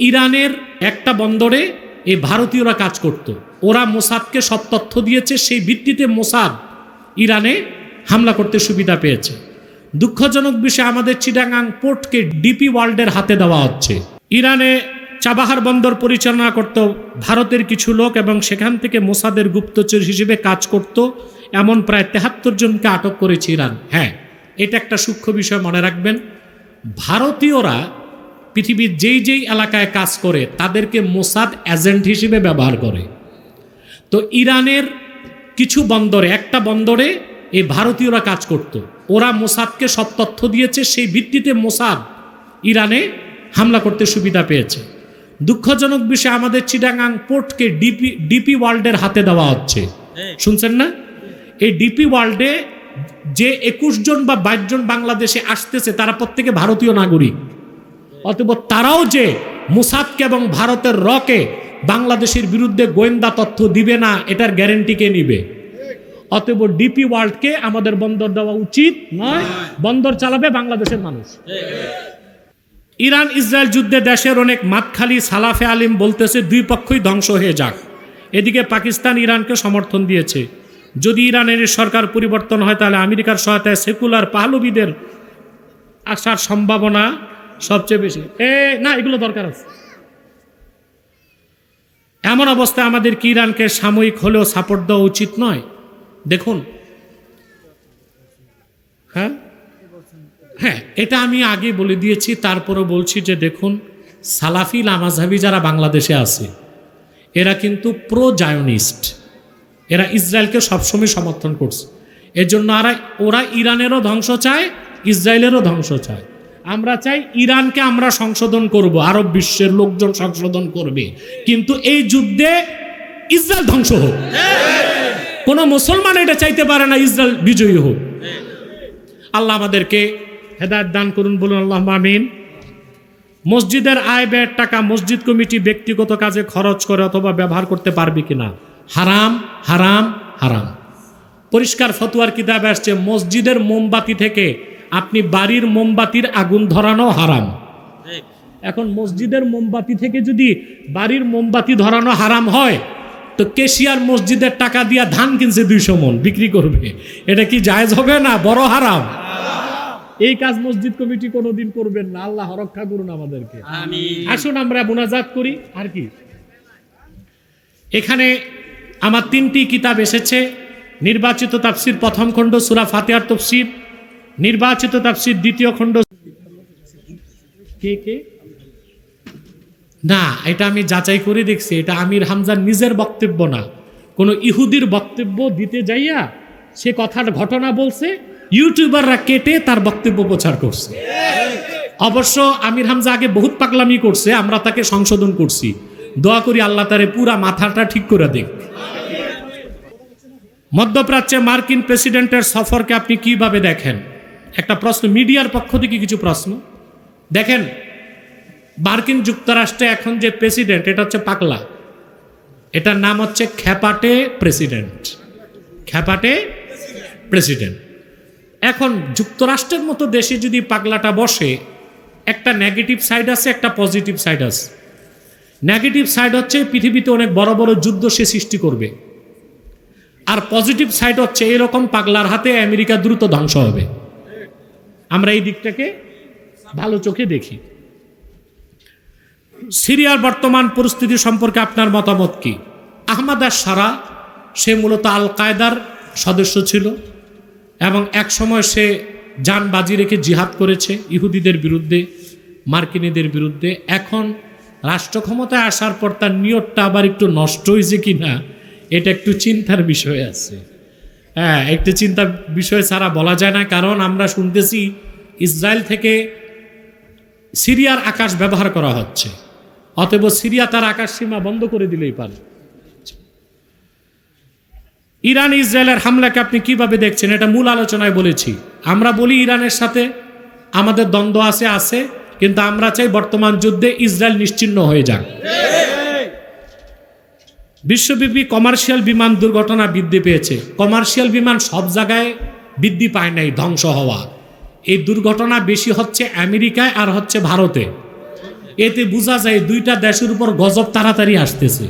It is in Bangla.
ইরানের একটা বন্দরে এই ভারতীয়রা কাজ করত। ওরা মোসাদকে সব তথ্য দিয়েছে, সেই ভিত্তিতে মোসাদ ইরানে হামলা করতে সুবিধা পেয়েছে। দুঃখজনক বিষয়, আমাদের চিটাগাং পোর্টকে ডিপি ওয়ার্ল্ডের হাতে দেওয়া হচ্ছে। ইরানে চাবাহার বন্দর পরিচালনা করত ভারতের কিছু লোক এবং সেখান থেকে মোসাদের গুপ্তচর হিসেবে কাজ করত এমন প্রায় ৭৩ জনকে আটক করেছে ইরান। হ্যাঁ, এটা একটা সূক্ষ্ম বিষয় মনে রাখবেন, ভারতীয়রা পৃথিবীর যেই যেই এলাকায় কাজ করে তাদেরকে মোসাদ এজেন্ট হিসেবে ব্যবহার করে। তো ইরানের কিছু বন্দরে, একটা বন্দরে এই ভারতীয়রা কাজ করত। ওরা মোসাদকে সব তথ্য দিয়েছে, সেই ভিত্তিতে মোসাদ ইরানে হামলা করতে সুবিধা পেয়েছে। দুঃখজনক বিষয়, আমাদের চিটাগাং পোর্টকে ডিপি ওয়ার্ল্ডের হাতে দেওয়া হচ্ছে। শুনছেন না? এই ডিপি ওয়ার্ল্ডে যে 21 জন বা 22 জন বাংলাদেশে আসতেছে তারা প্রত্যেকে ভারতীয় নাগরিক। অতএব তারাও যে মোসাদকে এবং ভারতের রকে বাংলাদেশের বিরুদ্ধে গোয়েন্দা তথ্য দিবে না, এটার গ্যারেন্টি কে নিবে? অতএব ডিপি ওয়ার্ল্ডকে আমাদের বন্দর দেওয়া উচিত নয়, বন্দর চালাবে বাংলাদেশের মানুষ। ইরান ইসরায়েল যুদ্ধে দেশের অনেক মাতখালি সালাফে আলিম বলতেছে দুই পক্ষই ধ্বংস হয়ে যাক। এদিকে পাকিস্তান ইরানকে সমর্থন দিয়েছে। যদি ইরানের সরকার পরিবর্তন হয় তাহলে আমেরিকার সহায়তায় সেকুলার পাহলবিদের আসার সম্ভাবনা সবচেয়ে বেশি। না, এগুলো দরকার আছে। এমন অবস্থায় আমাদের কি ইরানকে সাময়িক হলেও সাপোর্ট দেওয়া উচিত নয়? দেখুন, হ্যাঁ, এটা আমি আগে বলে দিয়েছি, তারপরও বলছি যে দেখুন, সালাফি লামাজহাবি যারা বাংলাদেশে আছে এরা কিন্তু প্রো জায়নিস্ট, এরা ইসরায়েলকে সবসময় সমর্থন করছে। এর জন্য ওরা ইরানেরও ধ্বংস চায়, ইসরায়েলেরও ধ্বংস চায়। আমরা চাই ইরানকে আমরা সংশোধন করব, আরব বিশ্বের লোকজন সংশোধন করবে, কিন্তু এই যুদ্ধে ইসরায়েল ধ্বংস হোক। কোন মুসলমান এটা চাইতে পারে না ইসরায়েল বিজয়ী হোক। আল্লাহ আমাদেরকে হেদায়েত দান করুন, বলুন আল্লাহুম্মা আমিন। মসজিদের আয় ব্যয়ের টাকা মসজিদ কমিটি ব্যক্তিগত কাজে খরচ করে অথবা ব্যবহার করতে পারবে কিনা? হারাম, হারাম, হারাম। পরিষ্কার ফতোয়ার কিতাবে আসছে, মসজিদের মোমবাতি থেকে আপনি বাড়ির মোমবাতির আগুন ধরানো হারাম। এখন মসজিদের মোমবাতি থেকে যদি বাড়ির মোমবাতি ধরানো হারাম হয়, তো কেশিয়ার মসজিদের টাকা দিয়া ধান কিনছে 200 মণ বিক্রি করবে, এটা কি জায়েজ হবে না? বড় হারাম। এই কাজ মসজিদ কমিটি কোনোদিন করবেন না। আল্লাহ রক্ষা করুন আমাদেরকে। আসুন আমরা মুনাজাত করি। আর কি, এখানে আমার 3টি কিতাব এসেছে। নির্বাচিত তাফসির প্রথম খণ্ড সূরা ফাতিহার তাফসির, নির্বাচিত তাফসির দ্বিতীয় খণ্ড। কে না, এটা আমি যাচাই করে দেখছি, এটা আমির হামজার নিজের বক্তব্য না, কোনো ইহুদির বক্তব্য দিতে যাইয়া সে কথার ঘটনা বলছে, ইউটিউবাররা কেটে তার বক্তব্য প্রচার করছে। অবশ্য আমির হামজা আগে বহুত পাগলামি করছে, আমরা তাকে সংশোধন করছি। দোয়া করি আল্লাহ তারে পুরা মাথাটা ঠিক করে দেখ। মধ্যপ্রাচ্যে মার্কিন প্রেসিডেন্টের সফরকে আপনি কিভাবে দেখেন? একটা প্রশ্ন, মিডিয়ার পক্ষ থেকে কিছু প্রশ্ন। দেখেন, মার্কিন যুক্তরাষ্ট্রে এখন যে প্রেসিডেন্ট, এটা হচ্ছে পাগলা, এটার নাম হচ্ছে খ্যাপাটে প্রেসিডেন্ট। খ্যাপাটে প্রেসিডেন্ট। এখন যুক্তরাষ্ট্রের মতো দেশে যদি পাগলাটা বসে, একটা নেগেটিভ সাইড আছে, একটা পজিটিভ সাইড আছে। নেগেটিভ সাইড হচ্ছে পৃথিবীতে অনেক বড় বড় যুদ্ধ সে সৃষ্টি করবে, আর পজিটিভ সাইড হচ্ছে এরকম পাগলার হাতে আমেরিকা দ্রুত ধ্বংস হবে। আমরা এই দিকটাকে ভালো চোখে দেখি। সিরিয়ার বর্তমান পরিস্থিতি সম্পর্কে আপনার মতামত কি? আহমদ আশ-শারা, সে মূলত আল কায়দার সদস্য ছিল এবং এক সময় সে জান বাজি রেখে জিহাদ করেছে ইহুদিদের বিরুদ্ধে, মার্কিনীদের বিরুদ্ধে। এখন রাষ্ট্র ক্ষমতায় আসার পর তার নিয়তটা আবার একটু নষ্ট হয়েছে কিনা, এটা একটু চিন্তার বিষয় আছে। হ্যাঁ, একটু চিন্তার বিষয় ছাড়া বলা যায় না, কারণ আমরা শুনতেছি ইসরায়েল থেকে সিরিয়ার আকাশ ব্যবহার করা হচ্ছে। অতএব সিরিয়া তার আকাশ সীমা বন্ধ করে দিলেই পারে। ইরান ইসরায়েলের হামলাকে আপনি কিভাবে দেখছেন? এটা মূল আলোচনায় বলেছি। আমরা বলি ইরানের সাথে আমাদের দ্বন্দ্ব আছে, কিন্তু আমরা চাই বর্তমান যুদ্ধে ইসরায়েল নিশ্চিহ্ন হয়ে যাক। বিশ্বব্যাপী কমার্শিয়াল বিমান দুর্ঘটনা বৃদ্ধি পেয়েছে। কমার্শিয়াল বিমান সব জায়গায় বৃদ্ধি পায় নাই, ধ্বংস হওয়া। এই দুর্ঘটনা বেশি হচ্ছে আমেরিকায় আর হচ্ছে ভারতে। এতে বোঝা যায় দুইটা দেশের উপর গজব তাড়াতাড়ি আসতেছে।